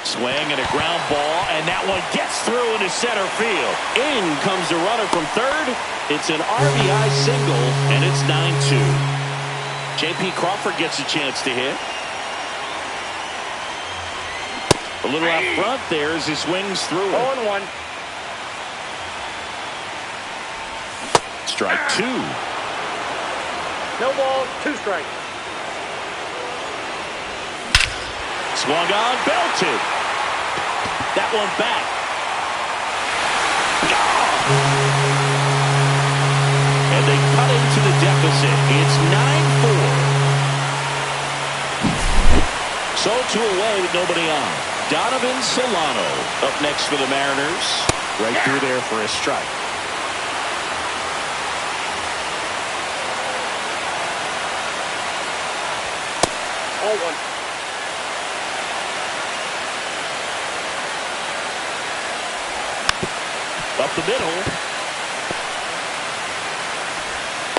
Swing and a ground ball, and that one gets through into center field. In comes the runner from third. It's an RBI single, and it's 9-2. J.P. Crawford gets a chance to hit. A little out front there as he swings through it. 0-1. Strike 2. No ball, 2 strikes. Swung on, belted. That one back. And they cut into the deficit. It's 9-4. So 2 away with nobody on. Donovan Solano up next for the Mariners. Right through there for a strike. 0-1. Up the middle.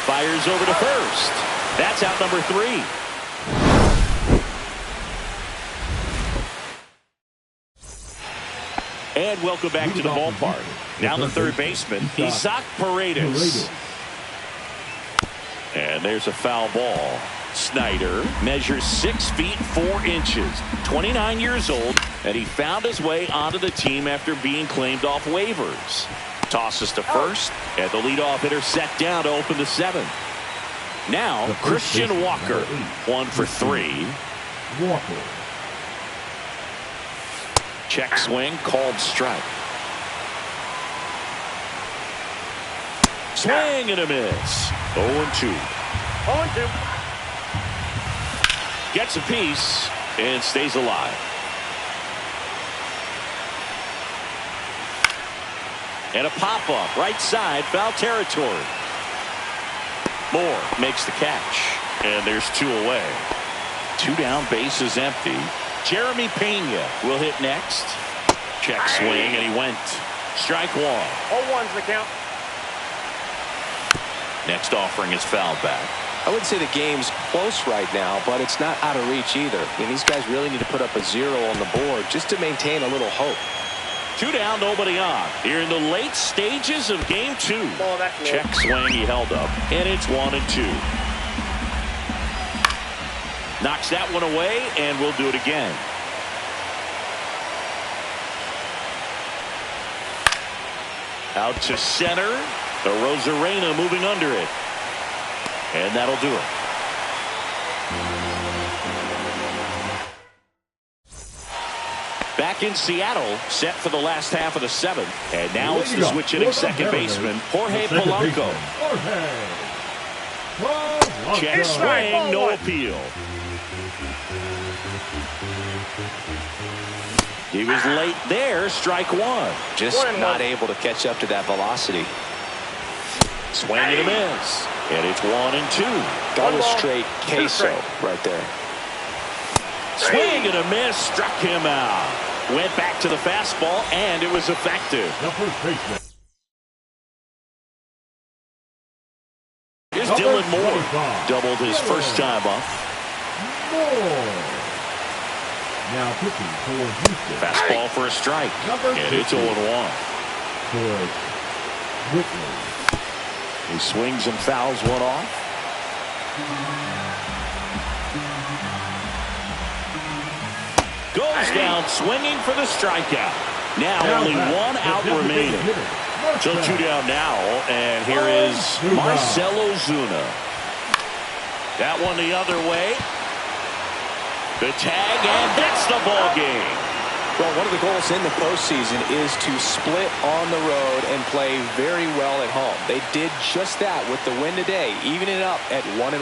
Fires over to first. That's out number 3. And welcome back to the ballpark. Now the third baseman, Isaac Paredes. And there's a foul ball. Snyder measures 6 feet 4 inches, 29 years old, and he found his way onto the team after being claimed off waivers. Tosses to first, and the leadoff hitter set down to open the 7th. Now Christian Walker, 1 for 3. Walker. Check swing, called strike. Swing and a miss. 0-2. 0-2. Gets a piece and stays alive. And a pop-up right side, foul territory. Moore makes the catch, and there's 2 away. 2 down, base is empty. Jeremy Pena will hit next. Check swing, and he went. Strike 1. 0-1's the count. Next offering is foul back. I wouldn't say the game's close right now, but it's not out of reach either. I mean, these guys really need to put up a 0 on the board just to maintain a little hope. 2 down, nobody on. Here in the late stages of game 2. Ball back low. Check swing, he held up, and it's 1-2. Knocks that one away, and we'll do it again. Out to center. The Rosarena moving under it. And that'll do it. Back in Seattle, set for the last half of the 7th. And now it's the switch-hitting second baseman, Jorge Polanco. Check swing, no appeal. He was late there, strike 1. Just not able to catch up to that velocity. Swing and a miss. And it's 1-2. That was straight queso right there. Swing and a miss, struck him out. Went back to the fastball, and it was effective. The first baseman. Here's Dylan Moore. Doubled his first time up. Moore. Now pitching for Houston. Fastball for a strike. And it's 0-1. For Whitley. He swings and fouls one off. Goes down swinging for the strikeout. Now only 1 out remaining. So 2 down now, and here is Marcell Ozuna. That one the other way. The tag, and that's the ball game. Well, one of the goals in the postseason is to split on the road and play very well at home. They did just that with the win today, evening it up at 1-1.